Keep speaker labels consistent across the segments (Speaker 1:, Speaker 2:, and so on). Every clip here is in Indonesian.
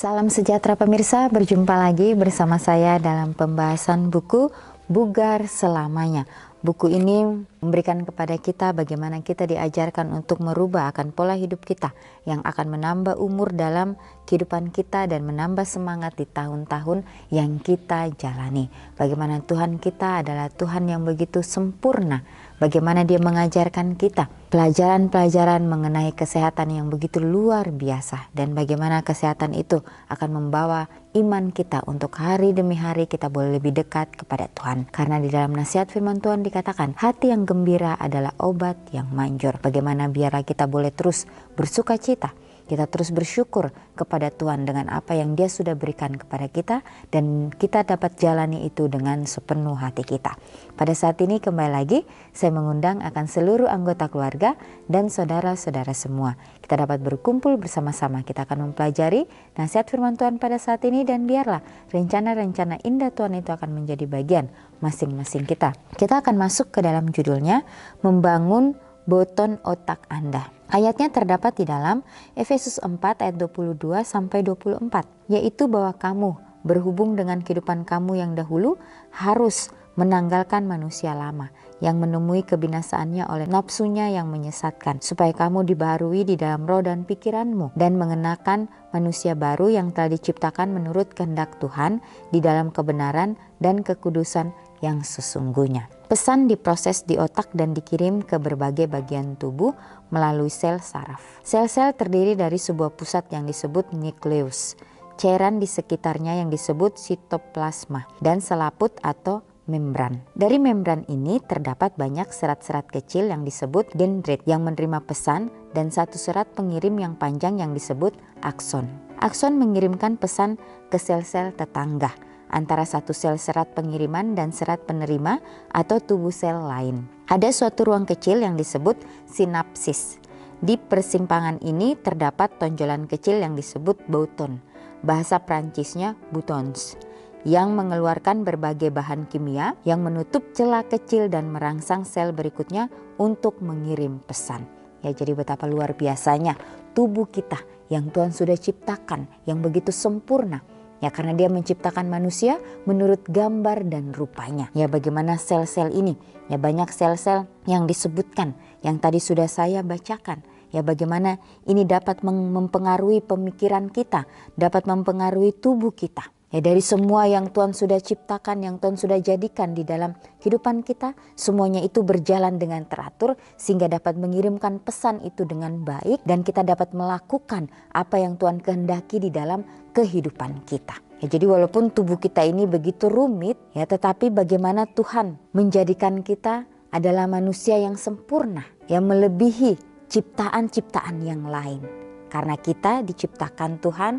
Speaker 1: Salam sejahtera pemirsa, berjumpa lagi bersama saya dalam pembahasan buku Bugar Selamanya. Buku ini memberikan kepada kita bagaimana kita diajarkan untuk merubah akan pola hidup kita yang akan menambah umur dalam kehidupan kita dan menambah semangat di tahun-tahun yang kita jalani. Bagaimana Tuhan kita adalah Tuhan yang begitu sempurna. Bagaimana Dia mengajarkan kita pelajaran-pelajaran mengenai kesehatan yang begitu luar biasa. Dan bagaimana kesehatan itu akan membawa iman kita untuk hari demi hari kita boleh lebih dekat kepada Tuhan. Karena di dalam nasihat firman Tuhan dikatakan, hati yang gembira adalah obat yang manjur. Bagaimana biarlah kita boleh terus bersuka cita. Kita terus bersyukur kepada Tuhan dengan apa yang Dia sudah berikan kepada kita dan kita dapat jalani itu dengan sepenuh hati kita. Pada saat ini kembali lagi saya mengundang akan seluruh anggota keluarga dan saudara-saudara semua. Kita dapat berkumpul bersama-sama. Kita akan mempelajari nasihat firman Tuhan pada saat ini dan biarlah rencana-rencana indah Tuhan itu akan menjadi bagian masing-masing kita. Kita akan masuk ke dalam judulnya Membangun Boton Otak Anda. Ayatnya terdapat di dalam Efesus 4 ayat 22 sampai 24, yaitu bahwa kamu berhubung dengan kehidupan kamu yang dahulu harus menanggalkan manusia lama yang menemui kebinasaannya oleh nafsunya yang menyesatkan, supaya kamu dibaharui di dalam roh dan pikiranmu dan mengenakan manusia baru yang telah diciptakan menurut kehendak Tuhan di dalam kebenaran dan kekudusan yang sesungguhnya. Pesan diproses di otak dan dikirim ke berbagai bagian tubuh melalui sel saraf. Sel-sel terdiri dari sebuah pusat yang disebut nukleus, cairan di sekitarnya yang disebut sitoplasma, dan selaput atau membran. Dari membran ini terdapat banyak serat-serat kecil yang disebut dendrit yang menerima pesan dan satu serat pengirim yang panjang yang disebut akson. Akson mengirimkan pesan ke sel-sel tetangga antara satu sel serat pengiriman dan serat penerima atau tubuh sel lain. Ada suatu ruang kecil yang disebut sinapsis. Di persimpangan ini terdapat tonjolan kecil yang disebut boton, bahasa Prancisnya boutons, yang mengeluarkan berbagai bahan kimia yang menutup celah kecil dan merangsang sel berikutnya untuk mengirim pesan. Ya, jadi betapa luar biasanya tubuh kita yang Tuhan sudah ciptakan yang begitu sempurna. Ya, karena Dia menciptakan manusia menurut gambar dan rupanya. Ya, bagaimana sel-sel ini? Ya, banyak sel-sel yang disebutkan yang tadi sudah saya bacakan. Ya, bagaimana ini dapat mempengaruhi pemikiran kita, dapat mempengaruhi tubuh kita. Ya, dari semua yang Tuhan sudah ciptakan, yang Tuhan sudah jadikan di dalam kehidupan kita, semuanya itu berjalan dengan teratur sehingga dapat mengirimkan pesan itu dengan baik dan kita dapat melakukan apa yang Tuhan kehendaki di dalam kehidupan kita. Ya, jadi walaupun tubuh kita ini begitu rumit, ya, tetapi bagaimana Tuhan menjadikan kita adalah manusia yang sempurna, yang melebihi ciptaan-ciptaan yang lain. Karena kita diciptakan Tuhan,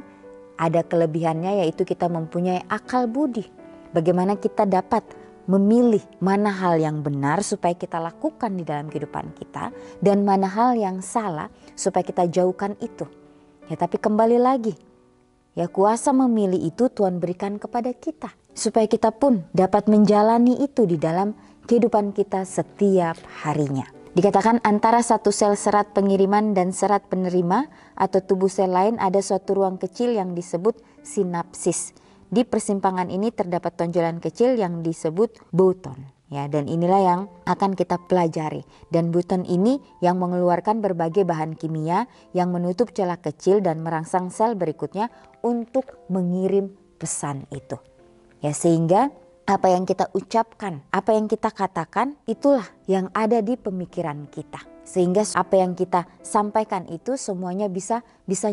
Speaker 1: ada kelebihannya yaitu kita mempunyai akal budi. Bagaimana kita dapat memilih mana hal yang benar supaya kita lakukan di dalam kehidupan kita dan mana hal yang salah supaya kita jauhkan itu. Ya, tapi kembali lagi, ya, kuasa memilih itu Tuhan berikan kepada kita supaya kita pun dapat menjalani itu di dalam kehidupan kita setiap harinya. Dikatakan antara satu sel serat pengiriman dan serat penerima atau tubuh sel lain ada suatu ruang kecil yang disebut sinapsis. Di persimpangan ini terdapat tonjolan kecil yang disebut boton. Ya, dan inilah yang akan kita pelajari. Dan boton ini yang mengeluarkan berbagai bahan kimia yang menutup celah kecil dan merangsang sel berikutnya untuk mengirim pesan itu. Ya, sehingga apa yang kita ucapkan, apa yang kita katakan, itulah yang ada di pemikiran kita. Sehingga apa yang kita sampaikan itu semuanya bisa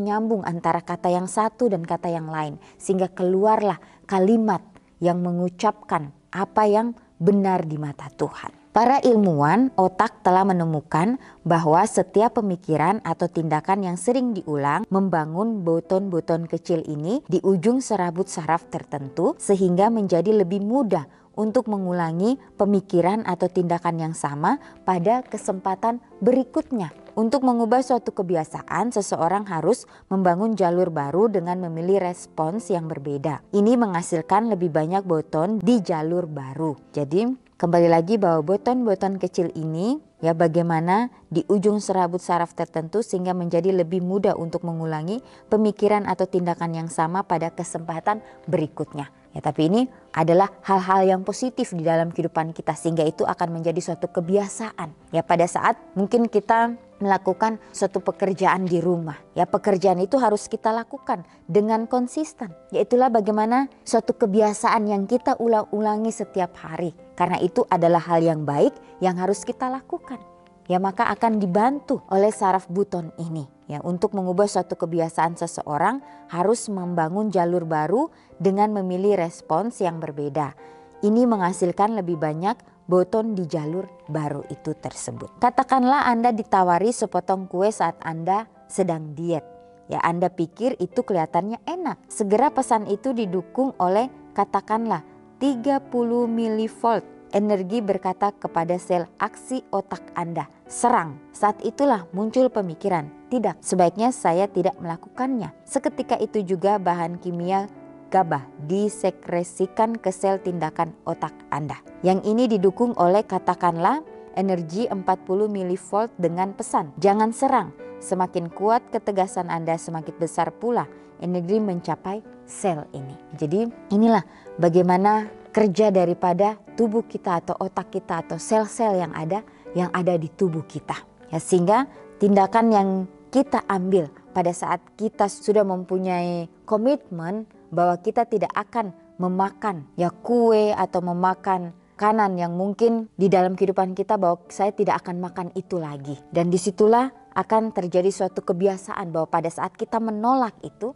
Speaker 1: nyambung antara kata yang satu dan kata yang lain. Sehingga keluarlah kalimat yang mengucapkan apa yang benar di mata Tuhan. Para ilmuwan otak telah menemukan bahwa setiap pemikiran atau tindakan yang sering diulang membangun boton-boton kecil ini di ujung serabut saraf tertentu sehingga menjadi lebih mudah untuk mengulangi pemikiran atau tindakan yang sama pada kesempatan berikutnya. Untuk mengubah suatu kebiasaan, seseorang harus membangun jalur baru dengan memilih respons yang berbeda. Ini menghasilkan lebih banyak boton di jalur baru. Jadi kembali lagi bahwa boton-boton kecil ini ya bagaimana di ujung serabut saraf tertentu sehingga menjadi lebih mudah untuk mengulangi pemikiran atau tindakan yang sama pada kesempatan berikutnya. Ya, tapi ini adalah hal-hal yang positif di dalam kehidupan kita sehingga itu akan menjadi suatu kebiasaan. Ya, pada saat mungkin kita melakukan suatu pekerjaan di rumah, ya pekerjaan itu harus kita lakukan dengan konsisten. Yaitulah bagaimana suatu kebiasaan yang kita ulang-ulangi setiap hari. Karena itu adalah hal yang baik yang harus kita lakukan. Ya, maka akan dibantu oleh saraf buton ini. Ya, untuk mengubah suatu kebiasaan seseorang harus membangun jalur baru dengan memilih respons yang berbeda. Ini menghasilkan lebih banyak boton di jalur baru itu tersebut. Katakanlah Anda ditawari sepotong kue saat Anda sedang diet. Ya, Anda pikir itu kelihatannya enak. Segera pesan itu didukung oleh katakanlah 30 milivolt. Energi berkata kepada sel aksi otak Anda, serang. Saat itulah muncul pemikiran, tidak, sebaiknya saya tidak melakukannya. Seketika itu juga bahan kimia GABA disekresikan ke sel tindakan otak Anda. Yang ini didukung oleh katakanlah energi 40 milivolt dengan pesan, jangan serang. Semakin kuat ketegasan Anda, semakin besar pula energi mencapai sel ini. Jadi inilah bagaimana kerja daripada tubuh kita atau otak kita atau sel-sel yang ada di tubuh kita. Ya, sehingga tindakan yang kita ambil pada saat kita sudah mempunyai komitmen bahwa kita tidak akan memakan ya kue atau memakan kanan yang mungkin di dalam kehidupan kita bahwa saya tidak akan makan itu lagi. Dan disitulah akan terjadi suatu kebiasaan bahwa pada saat kita menolak itu,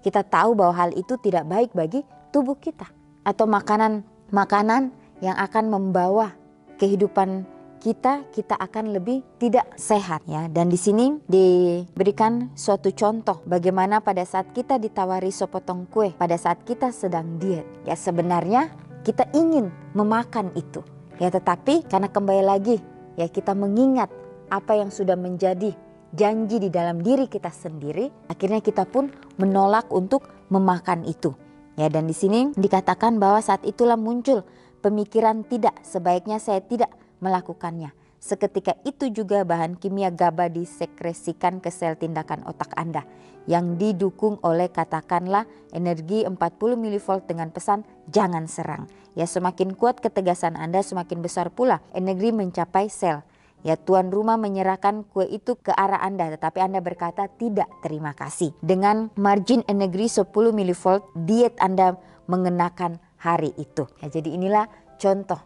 Speaker 1: kita tahu bahwa hal itu tidak baik bagi tubuh kita. Atau makanan yang akan membawa kehidupan kita akan lebih tidak sehat ya. Dan di sini diberikan suatu contoh bagaimana pada saat kita ditawari sepotong kue pada saat kita sedang diet. Ya, sebenarnya kita ingin memakan itu. Ya, tetapi karena kembali lagi ya kita mengingat apa yang sudah menjadi janji di dalam diri kita sendiri, akhirnya kita pun menolak untuk memakan itu. Ya, dan di sini dikatakan bahwa saat itulah muncul pemikiran tidak, sebaiknya saya tidak melakukannya. Seketika itu juga bahan kimia GABA disekresikan ke sel tindakan otak Anda yang didukung oleh katakanlah energi 40 milivolt dengan pesan jangan serang. Ya, semakin kuat ketegasan Anda, semakin besar pula energi mencapai sel. Ya, tuan rumah menyerahkan kue itu ke arah Anda, tetapi Anda berkata tidak, terima kasih. Dengan margin energi 10 milivolt, diet Anda mengenakan hari itu. Ya, jadi inilah contoh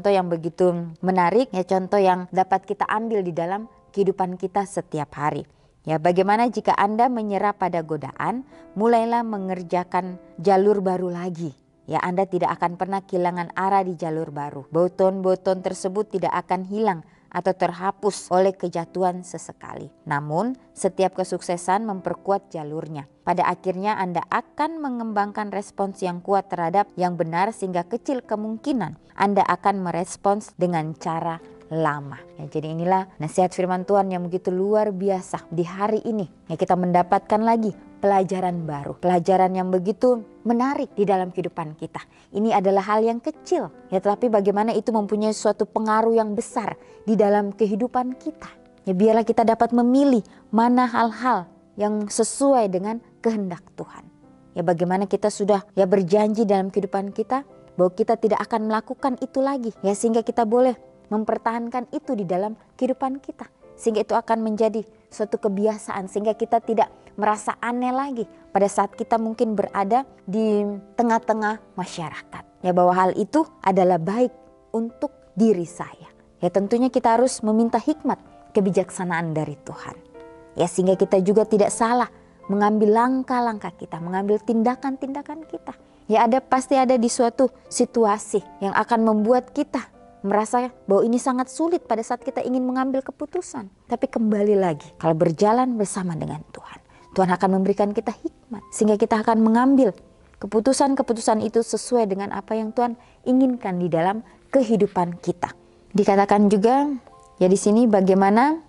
Speaker 1: yang begitu menarik, ya contoh yang dapat kita ambil di dalam kehidupan kita setiap hari. Ya, bagaimana jika Anda menyerah pada godaan, mulailah mengerjakan jalur baru lagi. Ya, Anda tidak akan pernah kehilangan arah di jalur baru. Boton-boton tersebut tidak akan hilang atau terhapus oleh kejatuhan sesekali. Namun, setiap kesuksesan memperkuat jalurnya. Pada akhirnya Anda akan mengembangkan respons yang kuat terhadap yang benar sehingga kecil kemungkinan Anda akan merespons dengan cara lama. Ya, jadi inilah nasihat firman Tuhan yang begitu luar biasa di hari ini. Ya, kita mendapatkan lagi pelajaran baru, pelajaran yang begitu menarik di dalam kehidupan kita. Ini adalah hal yang kecil, ya, tetapi bagaimana itu mempunyai suatu pengaruh yang besar di dalam kehidupan kita. Ya, biarlah kita dapat memilih mana hal-hal yang sesuai dengan kehendak Tuhan. Ya, bagaimana kita sudah berjanji dalam kehidupan kita bahwa kita tidak akan melakukan itu lagi, ya, sehingga kita boleh mempertahankan itu di dalam kehidupan kita. Sehingga itu akan menjadi suatu kebiasaan sehingga kita tidak merasa aneh lagi pada saat kita mungkin berada di tengah-tengah masyarakat. Ya, bahwa hal itu adalah baik untuk diri saya. Ya, tentunya kita harus meminta hikmat, kebijaksanaan dari Tuhan. Ya, sehingga kita juga tidak salah mengambil langkah-langkah kita, mengambil tindakan-tindakan kita. Ya, pasti ada di suatu situasi yang akan membuat kita merasa bahwa ini sangat sulit pada saat kita ingin mengambil keputusan. Tapi kembali lagi, kalau berjalan bersama dengan Tuhan, Tuhan akan memberikan kita hikmat sehingga kita akan mengambil keputusan-keputusan itu sesuai dengan apa yang Tuhan inginkan di dalam kehidupan kita. Dikatakan juga ya di sini bagaimana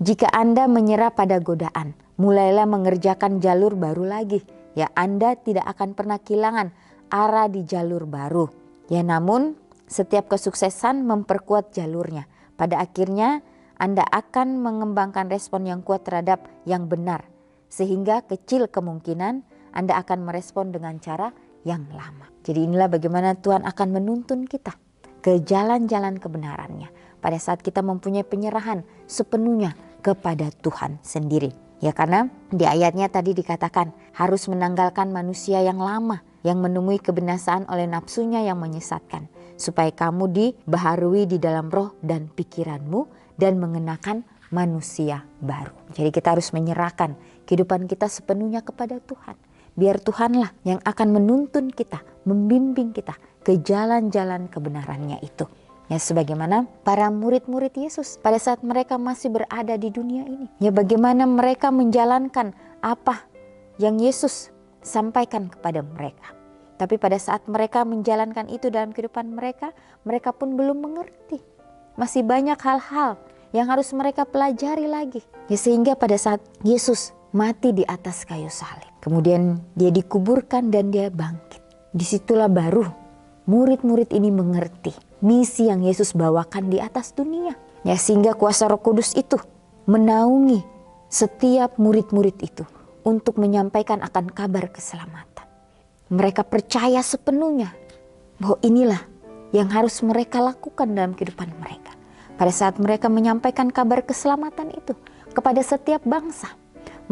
Speaker 1: jika Anda menyerah pada godaan, mulailah mengerjakan jalur baru lagi. Ya, Anda tidak akan pernah kehilangan arah di jalur baru. Ya, namun setiap kesuksesan memperkuat jalurnya. Pada akhirnya Anda akan mengembangkan respon yang kuat terhadap yang benar, sehingga kecil kemungkinan Anda akan merespon dengan cara yang lama. Jadi inilah bagaimana Tuhan akan menuntun kita ke jalan-jalan kebenarannya pada saat kita mempunyai penyerahan sepenuhnya kepada Tuhan sendiri. Ya, karena di ayatnya tadi dikatakan harus menanggalkan manusia yang lama yang menemui kebinasaan oleh nafsunya yang menyesatkan, supaya kamu dibaharui di dalam roh dan pikiranmu dan mengenakan manusia baru. Jadi kita harus menyerahkan kehidupan kita sepenuhnya kepada Tuhan. Biar Tuhanlah yang akan menuntun kita, membimbing kita ke jalan-jalan kebenarannya itu. Ya, sebagaimana para murid-murid Yesus pada saat mereka masih berada di dunia ini. Ya, bagaimana mereka menjalankan apa yang Yesus sampaikan kepada mereka. Tapi pada saat mereka menjalankan itu dalam kehidupan mereka, mereka pun belum mengerti. Masih banyak hal-hal yang harus mereka pelajari lagi. Ya, sehingga pada saat Yesus mati di atas kayu salib, kemudian dia dikuburkan dan dia bangkit. Disitulah baru murid-murid ini mengerti misi yang Yesus bawakan di atas dunia. Ya, sehingga kuasa Roh Kudus itu menaungi setiap murid-murid itu untuk menyampaikan akan kabar keselamatan. Mereka percaya sepenuhnya bahwa inilah yang harus mereka lakukan dalam kehidupan mereka. Pada saat mereka menyampaikan kabar keselamatan itu kepada setiap bangsa,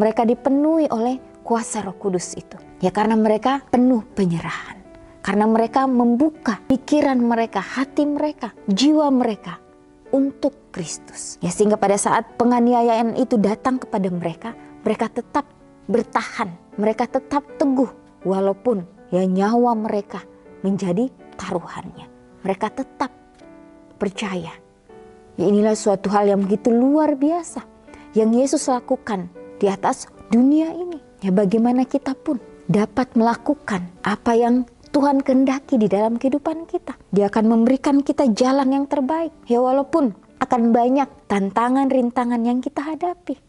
Speaker 1: mereka dipenuhi oleh kuasa Roh Kudus itu. Ya, karena mereka penuh penyerahan. Karena mereka membuka pikiran mereka, hati mereka, jiwa mereka untuk Kristus. Ya, sehingga pada saat penganiayaan itu datang kepada mereka, mereka tetap bertahan. Mereka tetap teguh walaupun ya nyawa mereka menjadi taruhannya. Mereka tetap percaya. Ya, inilah suatu hal yang begitu luar biasa yang Yesus lakukan di atas dunia ini. Ya, bagaimana kita pun dapat melakukan apa yang Tuhan kehendaki di dalam kehidupan kita. Dia akan memberikan kita jalan yang terbaik. Ya, walaupun akan banyak tantangan, rintangan yang kita hadapi.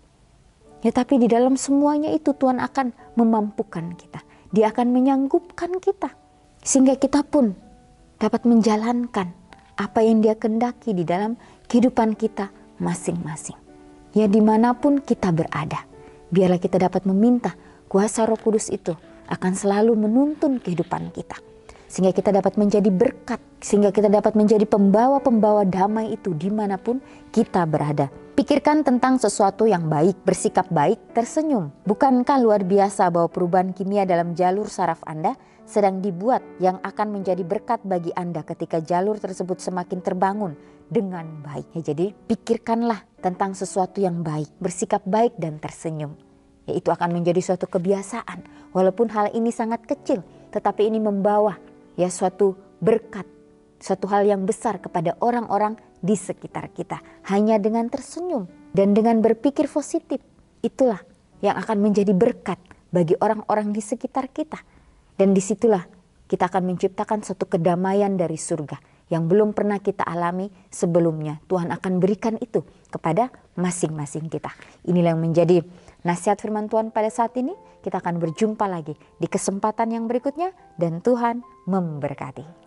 Speaker 1: Ya, tapi di dalam semuanya itu Tuhan akan memampukan kita. Dia akan menyanggupkan kita. Sehingga kita pun dapat menjalankan apa yang Dia kehendaki di dalam kehidupan kita masing-masing. Ya, dimanapun kita berada, biarlah kita dapat meminta kuasa Roh Kudus itu akan selalu menuntun kehidupan kita. Sehingga kita dapat menjadi berkat, sehingga kita dapat menjadi pembawa-pembawa damai itu dimanapun kita berada. Pikirkan tentang sesuatu yang baik, bersikap baik, tersenyum. Bukankah luar biasa bahwa perubahan kimia dalam jalur saraf Anda sedang dibuat yang akan menjadi berkat bagi Anda ketika jalur tersebut semakin terbangun dengan baik. Ya, jadi pikirkanlah tentang sesuatu yang baik, bersikap baik dan tersenyum. Ya, itu akan menjadi suatu kebiasaan. Walaupun hal ini sangat kecil, tetapi ini membawa ya suatu berkat, suatu hal yang besar kepada orang-orang di sekitar kita. Hanya dengan tersenyum dan dengan berpikir positif, itulah yang akan menjadi berkat bagi orang-orang di sekitar kita. Dan disitulah kita akan menciptakan suatu kedamaian dari surga yang belum pernah kita alami sebelumnya. Tuhan akan berikan itu kepada masing-masing kita. Inilah yang menjadi nasihat firman Tuhan pada saat ini. Kita akan berjumpa lagi di kesempatan yang berikutnya dan Tuhan memberkati.